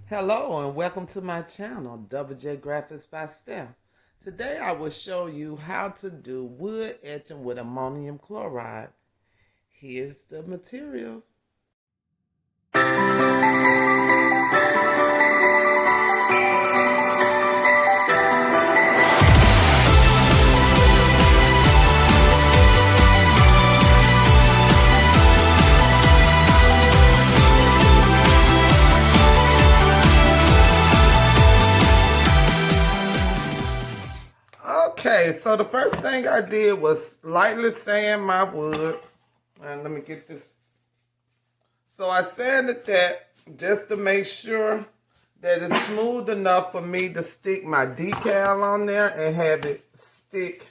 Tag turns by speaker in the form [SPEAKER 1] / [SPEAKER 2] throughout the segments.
[SPEAKER 1] Hello and welcome to my channel, Double J Graphics by Steph. Today I will show you how to do wood etching with ammonium chloride. Here's the materials. Okay, so the first thing I did was lightly sand my wood. And let me get this. So I sanded that just to make sure that it's smooth enough for me to stick my decal on there and have it stick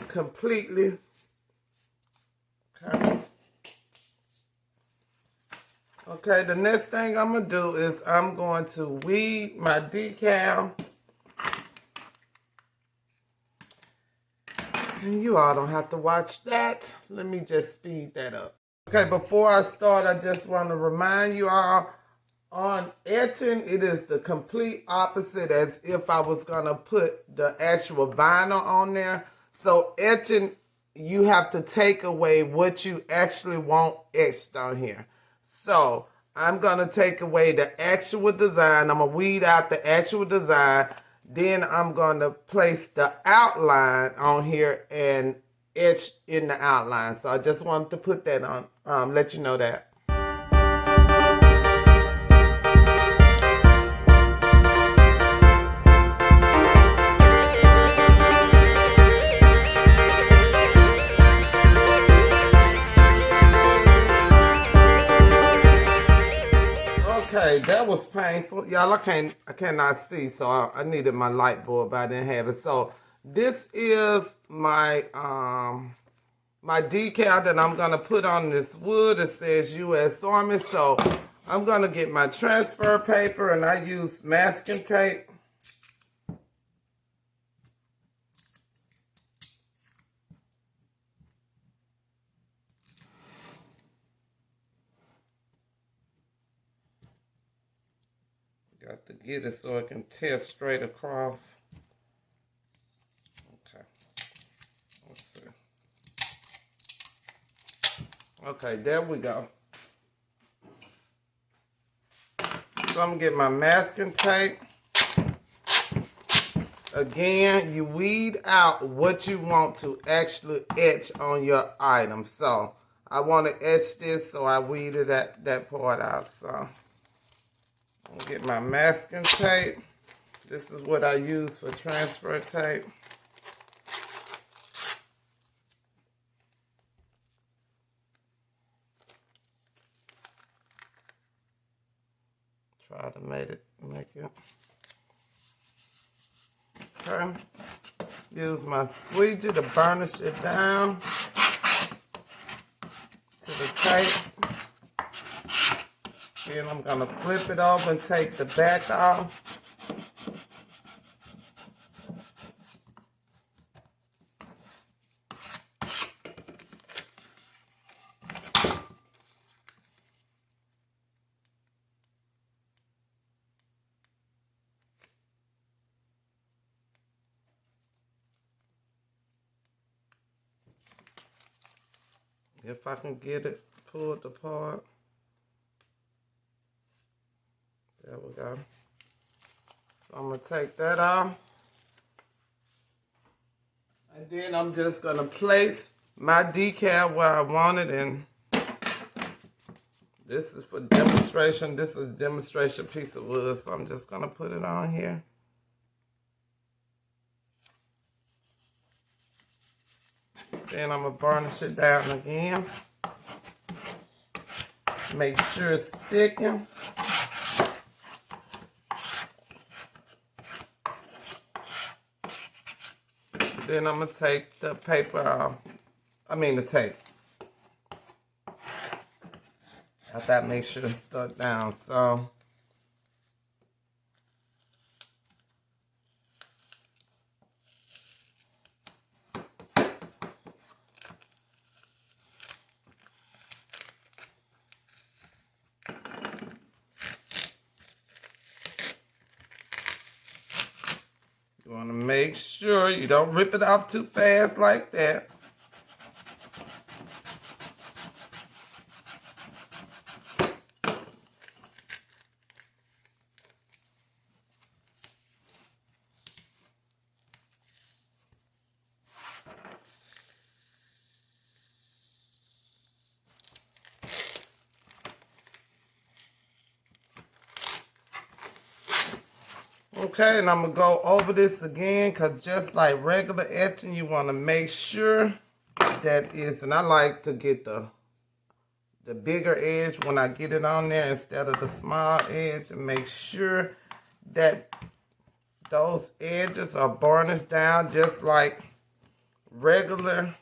[SPEAKER 1] completely. Okay, the next thing I'm going to do is I'm going to weed my decal. And you all don't have to watch that. Let me just speed that up. Okay, before I start, I just want to remind you all, on etching, it is the complete opposite as if I was going to put the actual vinyl on there. So etching, you have to take away what you actually want etched on here. So I'm going to take away the actual design. I'm going to weed out the actual design. Then I'm going to place the outline on here and etch in the outline. So I just wanted to put that on, let you know that. Okay, that was painful. Y'all, I cannot see, so I needed my light bulb, but I didn't have it. So this is my my decal that I'm gonna put on this wood. It says U.S. Army. So I'm gonna get my transfer paper and I use masking tape. Got to get it so it can tear straight across. Okay. Let's see. Okay, there we go. So I'm gonna get my masking tape. Again, you weed out what you want to actually etch on your item. So I want to etch this, so I weeded that part out. So I'm gonna get my masking tape. This is what I use for transfer tape. Try to make it. Okay. Use my squeegee to burnish it down to the tape. Then I'm gonna flip it over and take the back off. If I can get it pulled apart. There we go. So I'm going to take that off. And then I'm just going to place my decal where I want it. And this is for demonstration. This is a demonstration piece of wood. So I'm just going to put it on here. Then I'm going to burnish it down again. Make sure it's sticking. Then I'm going to take the paper off. The tape. After that, make sure it's stuck down. So make sure you don't rip it off too fast like that. Okay, and I'm going to go over this again because just like regular etching, you want to make sure that it's, and I like to get the bigger edge when I get it on there instead of the small edge, and make sure that those edges are burnished down just like regular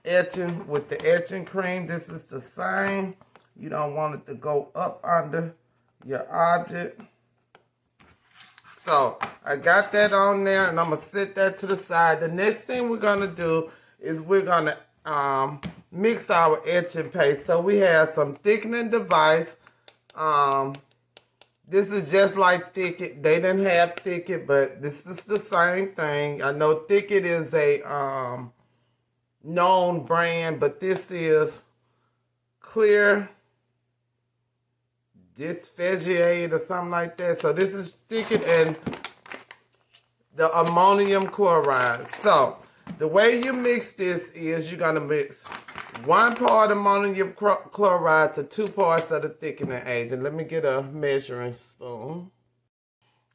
[SPEAKER 1] etching with the etching cream. This is the same. You don't want it to go up under your object. So I got that on there, and I'm going to set that to the side. The next thing we're going to do is we're going to mix our etching paste. So we have some thickening device. This is just like Thicket. They didn't have Thicket, but this is the same thing. I know Thicket is a known brand, but this is clear dysphagiate or something like that. So this is Thicket and the ammonium chloride. So the way you mix this is you're going to mix 1 part ammonium chloride to 2 parts of the thickening agent. Let me get a measuring spoon.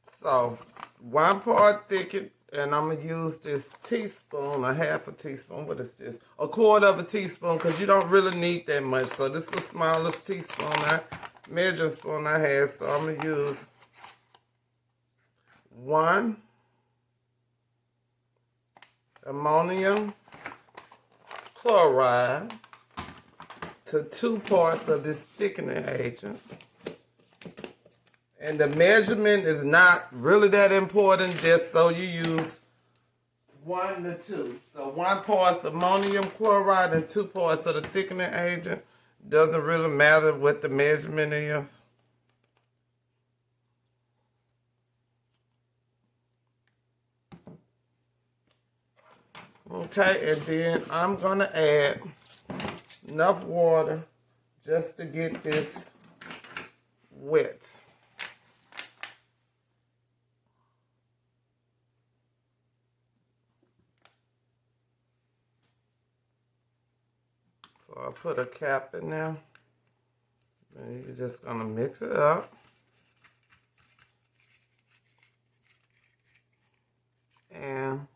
[SPEAKER 1] So 1 part Thicket, and I'm going to use this teaspoon, a half a teaspoon. What is this? 1/4 of a teaspoon, because you don't really need that much. So this is the smallest teaspoon measuring spoon I had. So I'm going to use 1 ammonium chloride to 2 parts of this thickening agent. And the measurement is not really that important, just so you use 1 to 2. So 1 part ammonium chloride and 2 parts of the thickening agent. Doesn't really matter what the measurement is. Okay, and then I'm going to add enough water just to get this wet. So I'll put a cap in there. And you're just going to mix it up. And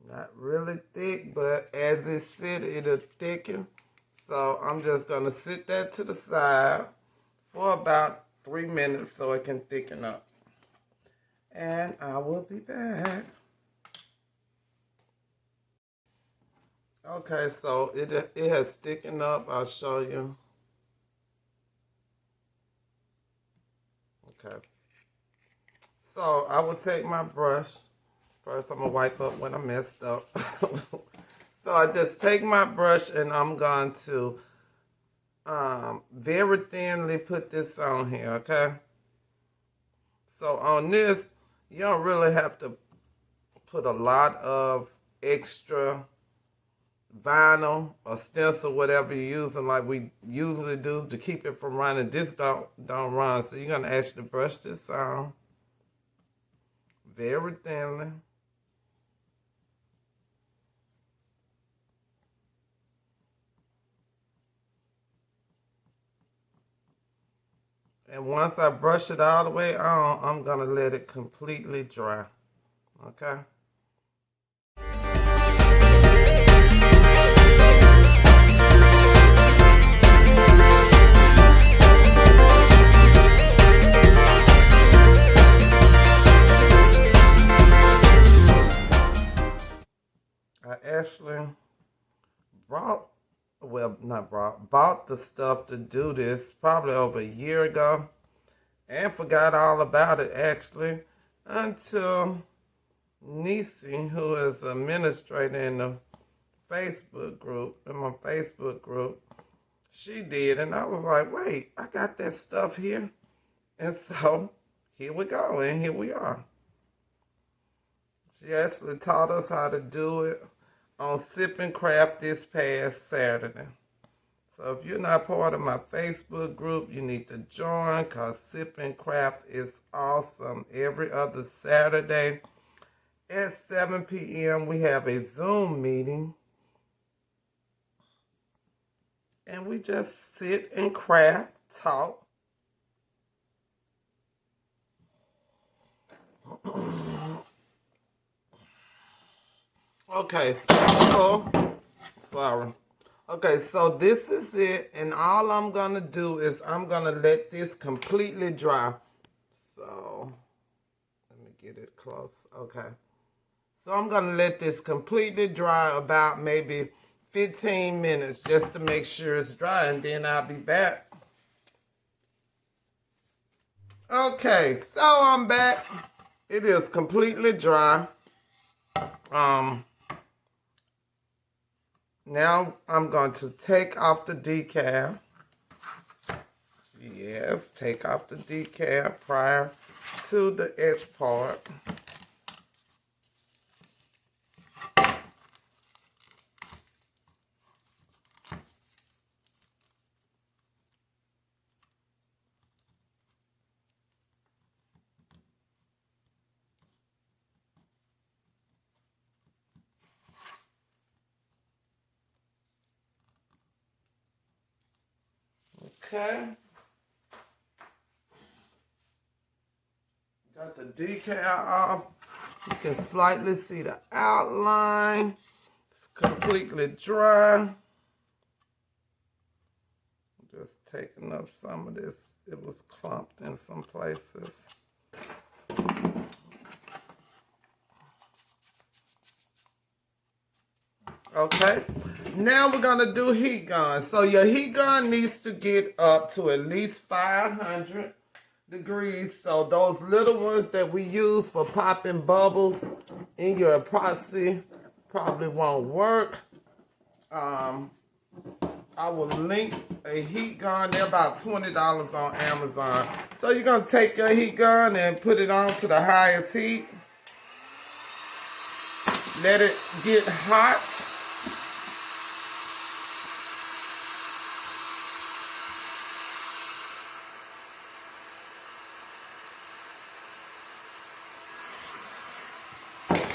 [SPEAKER 1] not really thick, but as it sits, it'll thicken. So I'm just going to sit that to the side for about 3 minutes so it can thicken up. And I will be back. Okay, so it has thickened up. I'll show you. Okay. So I will take my brush. First, I'm going to wipe up when I messed up. So I just take my brush and I'm going to very thinly put this on here, okay? So on this, you don't really have to put a lot of extra vinyl or stencil, whatever you're using, like we usually do to keep it from running. This don't run, so you're going to actually brush this on very thinly. And once I brush it all the way on, I'm going to let it completely dry. Okay? I actually bought the stuff to do this probably over a year ago and forgot all about it actually until Nisi, who is an administrator in the Facebook group, in my Facebook group, she did, and I was like, wait, I got that stuff here. And so here we go, and here we are. She actually taught us how to do it on Sip and Craft this past Saturday. So if you're not part of my Facebook group, you need to join, because Sip and Craft is awesome. Every other Saturday at 7 p.m. we have a Zoom meeting. And we just sit and craft, talk. Okay, so, sorry. Okay, so this is it, and all I'm gonna do is I'm gonna let this completely dry. So, let me get it close. Okay. So I'm gonna let this completely dry about maybe 15 minutes just to make sure it's dry, and then I'll be back. Okay, so I'm back. It is completely dry. Now I'm going to take off the decal. Yes, take off the decal prior to the etch part. Okay. Got the decal off. You can slightly see the outline. It's completely dry. Just taking up some of this. It was clumped in some places. Okay, now we're gonna do heat gun. So your heat gun needs to get up to at least 500 degrees. So those little ones that we use for popping bubbles in your epoxy probably won't work. I will link a heat gun. They're about $20 on Amazon. So you're gonna take your heat gun and put it on to the highest heat. Let it get hot.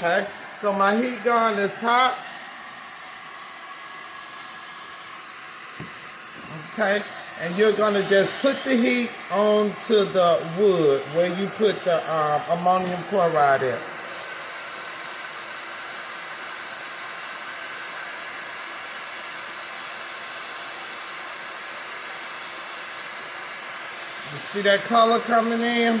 [SPEAKER 1] Okay, so my heat gun is hot. Okay, and you're gonna just put the heat onto the wood where you put the ammonium chloride in. You see that color coming in?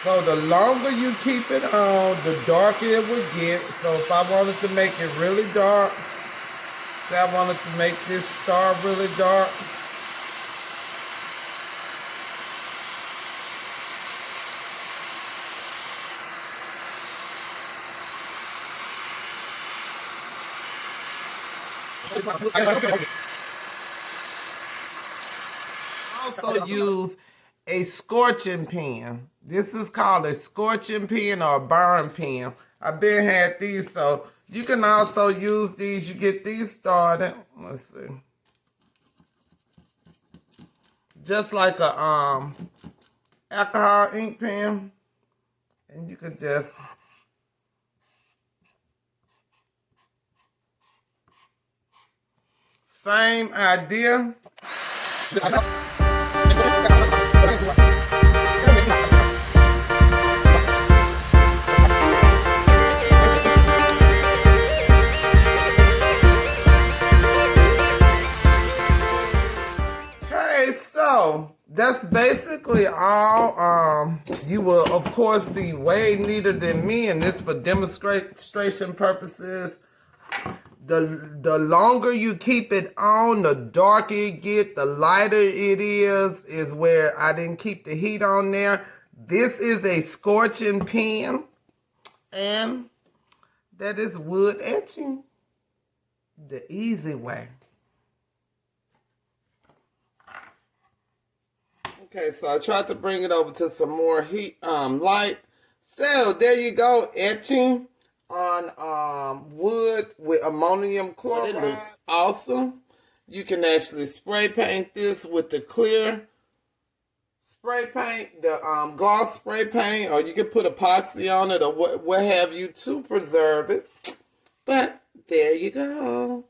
[SPEAKER 1] So the longer you keep it on, the darker it will get. So if I wanted to make it really dark, say I wanted to make this star really dark, also use a scorching pen. This is called a scorching pen or a burn pen. I've been had these, so you can also use these. You get these started. Let's see. Just like a alcohol ink pen, and you could just same idea. So that's basically all. You will of course be way neater than me, and this for demonstration purposes. The longer you keep it on, the darker it get, the lighter it is where I didn't keep the heat on there. This is a scorching pen, and that is wood etching the easy way. Okay, so I tried to bring it over to some more heat, light. So there you go, etching on wood with ammonium chloride. It looks awesome. You can actually spray paint this with the clear spray paint, the gloss spray paint, or you can put epoxy on it or what have you to preserve it. But there you go.